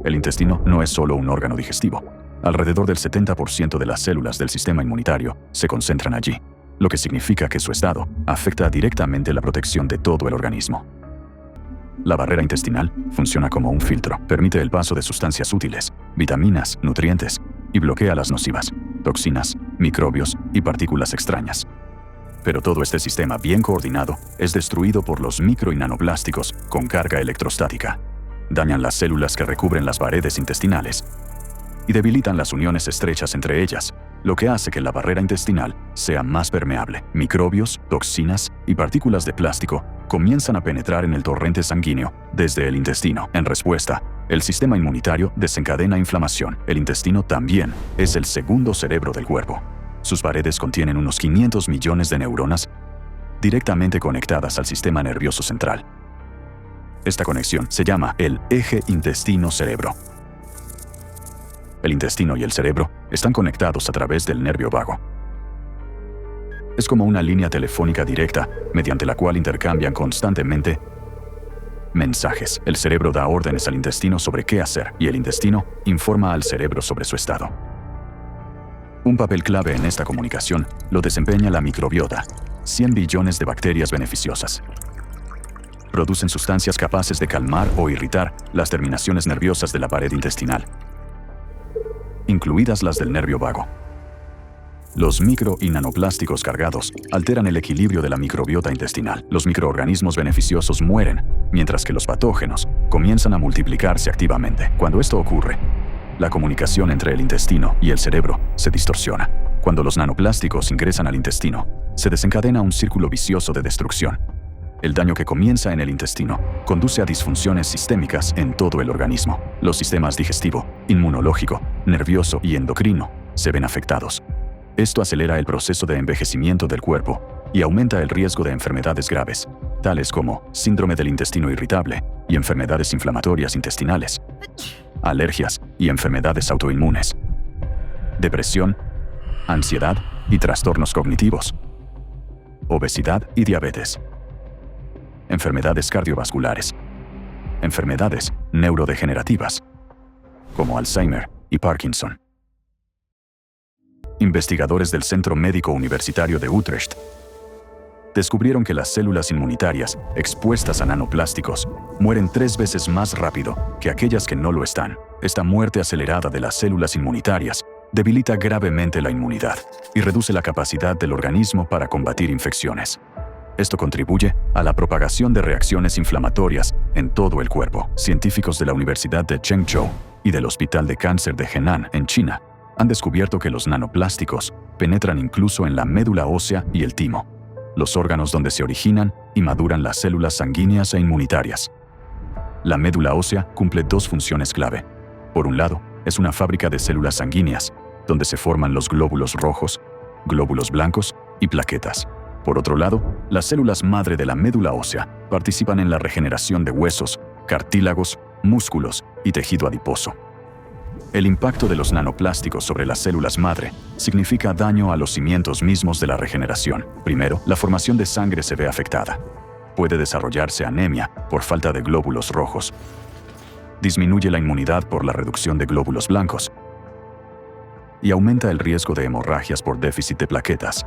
El intestino no es solo un órgano digestivo. Alrededor del 70% de las células del sistema inmunitario se concentran allí, lo que significa que su estado afecta directamente la protección de todo el organismo. La barrera intestinal funciona como un filtro, permite el paso de sustancias útiles, vitaminas, nutrientes, y bloquea las nocivas, toxinas, microbios y partículas extrañas. Pero todo este sistema bien coordinado es destruido por los micro y nanoplásticos con carga electrostática. Dañan las células que recubren las paredes intestinales y debilitan las uniones estrechas entre ellas, lo que hace que la barrera intestinal sea más permeable. Microbios, toxinas y partículas de plástico comienzan a penetrar en el torrente sanguíneo desde el intestino. En respuesta, el sistema inmunitario desencadena inflamación. El intestino también es el segundo cerebro del cuerpo. Sus paredes contienen unos 500 millones de neuronas directamente conectadas al sistema nervioso central. Esta conexión se llama el eje intestino-cerebro. El intestino y el cerebro están conectados a través del nervio vago. Es como una línea telefónica directa mediante la cual intercambian constantemente mensajes. El cerebro da órdenes al intestino sobre qué hacer y el intestino informa al cerebro sobre su estado. Un papel clave en esta comunicación lo desempeña la microbiota, 100 billones de bacterias beneficiosas. Producen sustancias capaces de calmar o irritar las terminaciones nerviosas de la pared intestinal, incluidas las del nervio vago. Los micro y nanoplásticos cargados alteran el equilibrio de la microbiota intestinal. Los microorganismos beneficiosos mueren, mientras que los patógenos comienzan a multiplicarse activamente. Cuando esto ocurre, la comunicación entre el intestino y el cerebro se distorsiona. Cuando los nanoplásticos ingresan al intestino, se desencadena un círculo vicioso de destrucción. El daño que comienza en el intestino conduce a disfunciones sistémicas en todo el organismo. Los sistemas digestivo, inmunológico, nervioso y endocrino se ven afectados. Esto acelera el proceso de envejecimiento del cuerpo y aumenta el riesgo de enfermedades graves, tales como síndrome del intestino irritable y enfermedades inflamatorias intestinales, alergias y enfermedades autoinmunes, depresión, ansiedad y trastornos cognitivos, obesidad y diabetes, enfermedades cardiovasculares, enfermedades neurodegenerativas, como Alzheimer y Parkinson. Investigadores del Centro Médico Universitario de Utrecht descubrieron que las células inmunitarias expuestas a nanoplásticos mueren 3 veces más rápido que aquellas que no lo están. Esta muerte acelerada de las células inmunitarias debilita gravemente la inmunidad y reduce la capacidad del organismo para combatir infecciones. Esto contribuye a la propagación de reacciones inflamatorias en todo el cuerpo. Científicos de la Universidad de Zhengzhou y del Hospital de Cáncer de Henan, en China, han descubierto que los nanoplásticos penetran incluso en la médula ósea y el timo, los órganos donde se originan y maduran las células sanguíneas e inmunitarias. La médula ósea cumple 2 funciones clave. Por un lado, es una fábrica de células sanguíneas, donde se forman los glóbulos rojos, glóbulos blancos y plaquetas. Por otro lado, las células madre de la médula ósea participan en la regeneración de huesos, cartílagos, músculos y tejido adiposo. El impacto de los nanoplásticos sobre las células madre significa daño a los cimientos mismos de la regeneración. Primero, la formación de sangre se ve afectada. Puede desarrollarse anemia por falta de glóbulos rojos. Disminuye la inmunidad por la reducción de glóbulos blancos. Y aumenta el riesgo de hemorragias por déficit de plaquetas.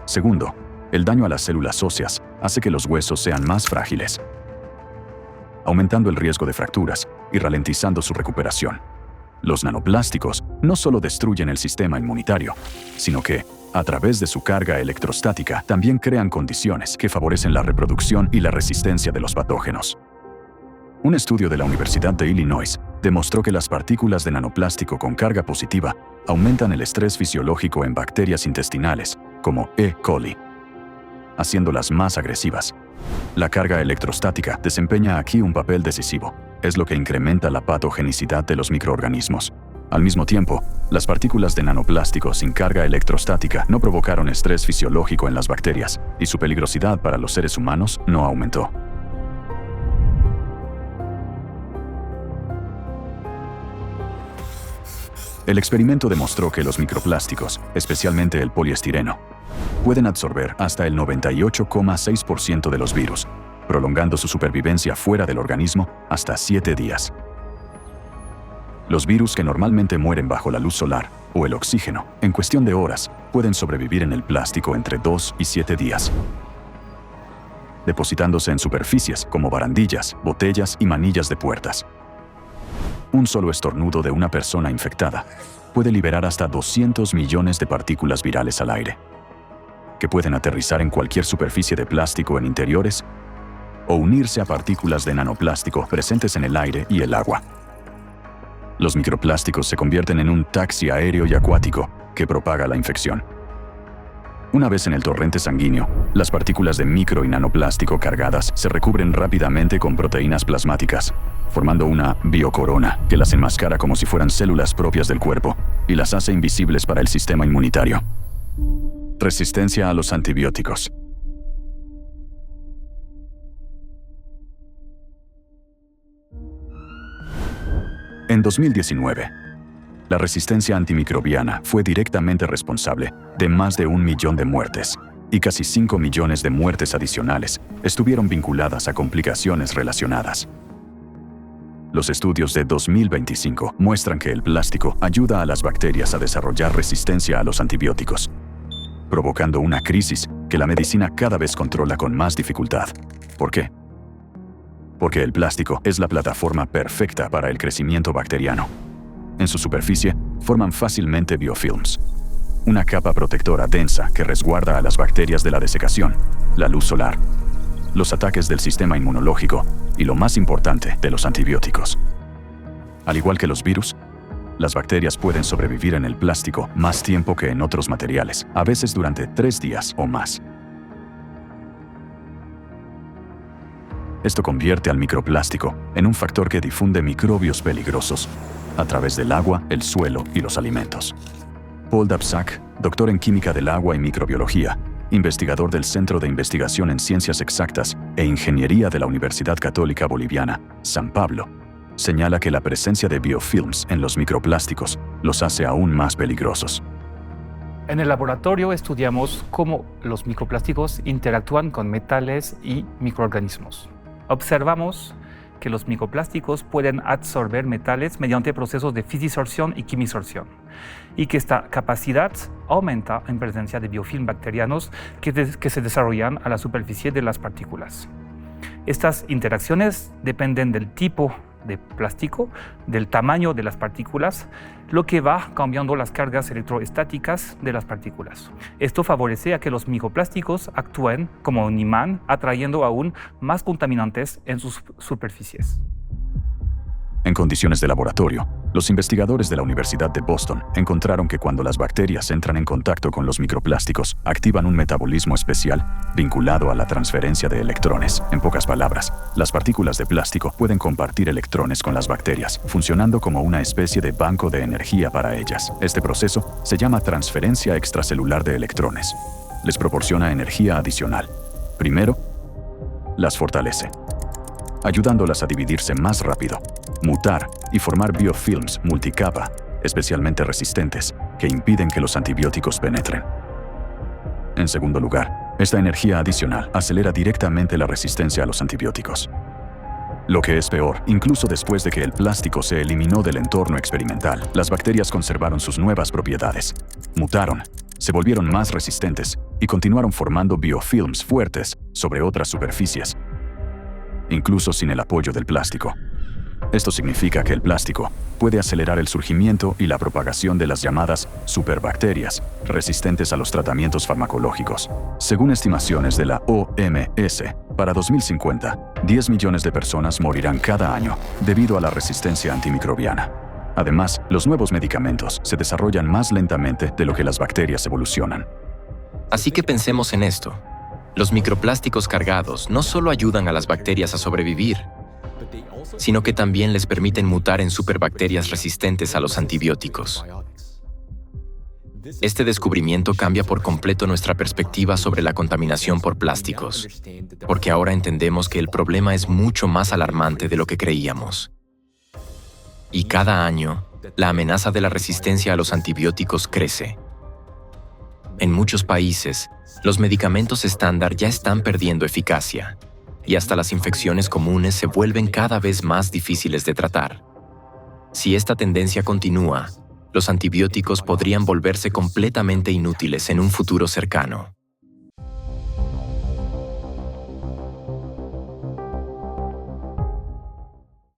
Segundo, el daño a las células óseas hace que los huesos sean más frágiles, aumentando el riesgo de fracturas y ralentizando su recuperación. Los nanoplásticos no solo destruyen el sistema inmunitario, sino que, a través de su carga electrostática, también crean condiciones que favorecen la reproducción y la resistencia de los patógenos. Un estudio de la Universidad de Illinois demostró que las partículas de nanoplástico con carga positiva aumentan el estrés fisiológico en bacterias intestinales, como E. coli, haciéndolas más agresivas. La carga electrostática desempeña aquí un papel decisivo. Es lo que incrementa la patogenicidad de los microorganismos. Al mismo tiempo, las partículas de nanoplástico sin carga electrostática no provocaron estrés fisiológico en las bacterias, y su peligrosidad para los seres humanos no aumentó. El experimento demostró que los microplásticos, especialmente el poliestireno, pueden absorber hasta el 98,6% de los virus, prolongando su supervivencia fuera del organismo hasta 7 días. Los virus que normalmente mueren bajo la luz solar o el oxígeno, en cuestión de horas, pueden sobrevivir en el plástico entre 2 y 7 días, depositándose en superficies como barandillas, botellas y manillas de puertas. Un solo estornudo de una persona infectada puede liberar hasta 200 millones de partículas virales al aire, que pueden aterrizar en cualquier superficie de plástico en interiores o unirse a partículas de nanoplástico presentes en el aire y el agua. Los microplásticos se convierten en un taxi aéreo y acuático que propaga la infección. Una vez en el torrente sanguíneo, las partículas de micro y nanoplástico cargadas se recubren rápidamente con proteínas plasmáticas, formando una biocorona que las enmascara como si fueran células propias del cuerpo y las hace invisibles para el sistema inmunitario. Resistencia a los antibióticos. En 2019, la resistencia antimicrobiana fue directamente responsable de más de 1 millón de muertes, y casi 5 millones de muertes adicionales estuvieron vinculadas a complicaciones relacionadas. Los estudios de 2025 muestran que el plástico ayuda a las bacterias a desarrollar resistencia a los antibióticos, provocando una crisis que la medicina cada vez controla con más dificultad. ¿Por qué? Porque el plástico es la plataforma perfecta para el crecimiento bacteriano. En su superficie forman fácilmente biofilms, una capa protectora densa que resguarda a las bacterias de la desecación, la luz solar, los ataques del sistema inmunológico y, lo más importante, de los antibióticos. Al igual que los virus, las bacterias pueden sobrevivir en el plástico más tiempo que en otros materiales, a veces durante 3 días o más. Esto convierte al microplástico en un factor que difunde microbios peligrosos a través del agua, el suelo y los alimentos. Paul Daszak, doctor en química del agua y microbiología, investigador del Centro de Investigación en Ciencias Exactas e Ingeniería de la Universidad Católica Boliviana, San Pablo, señala que la presencia de biofilms en los microplásticos los hace aún más peligrosos. En el laboratorio estudiamos cómo los microplásticos interactúan con metales y microorganismos. Observamos que los microplásticos pueden absorber metales mediante procesos de fisisorción y quimisorción, y que esta capacidad aumenta en presencia de biofilm bacterianos que se desarrollan a la superficie de las partículas. Estas interacciones dependen del tipo de plástico, del tamaño de las partículas, lo que va cambiando las cargas electroestáticas de las partículas. Esto favorece a que los microplásticos actúen como un imán, atrayendo aún más contaminantes en sus superficies. En condiciones de laboratorio, los investigadores de la Universidad de Boston encontraron que cuando las bacterias entran en contacto con los microplásticos, activan un metabolismo especial vinculado a la transferencia de electrones. En pocas palabras, las partículas de plástico pueden compartir electrones con las bacterias, funcionando como una especie de banco de energía para ellas. Este proceso se llama transferencia extracelular de electrones. Les proporciona energía adicional. Primero, las fortalece, ayudándolas a dividirse más rápido, mutar y formar biofilms multicapa, especialmente resistentes, que impiden que los antibióticos penetren. En segundo lugar, esta energía adicional acelera directamente la resistencia a los antibióticos. Lo que es peor, incluso después de que el plástico se eliminó del entorno experimental, las bacterias conservaron sus nuevas propiedades, mutaron, se volvieron más resistentes y continuaron formando biofilms fuertes sobre otras superficies, incluso sin el apoyo del plástico. Esto significa que el plástico puede acelerar el surgimiento y la propagación de las llamadas superbacterias, resistentes a los tratamientos farmacológicos. Según estimaciones de la OMS, para 2050, 10 millones de personas morirán cada año debido a la resistencia antimicrobiana. Además, los nuevos medicamentos se desarrollan más lentamente de lo que las bacterias evolucionan. Así que pensemos en esto. Los microplásticos cargados no solo ayudan a las bacterias a sobrevivir, sino que también les permiten mutar en superbacterias resistentes a los antibióticos. Este descubrimiento cambia por completo nuestra perspectiva sobre la contaminación por plásticos, porque ahora entendemos que el problema es mucho más alarmante de lo que creíamos. Y cada año, la amenaza de la resistencia a los antibióticos crece. En muchos países, los medicamentos estándar ya están perdiendo eficacia, y hasta las infecciones comunes se vuelven cada vez más difíciles de tratar. Si esta tendencia continúa, los antibióticos podrían volverse completamente inútiles en un futuro cercano.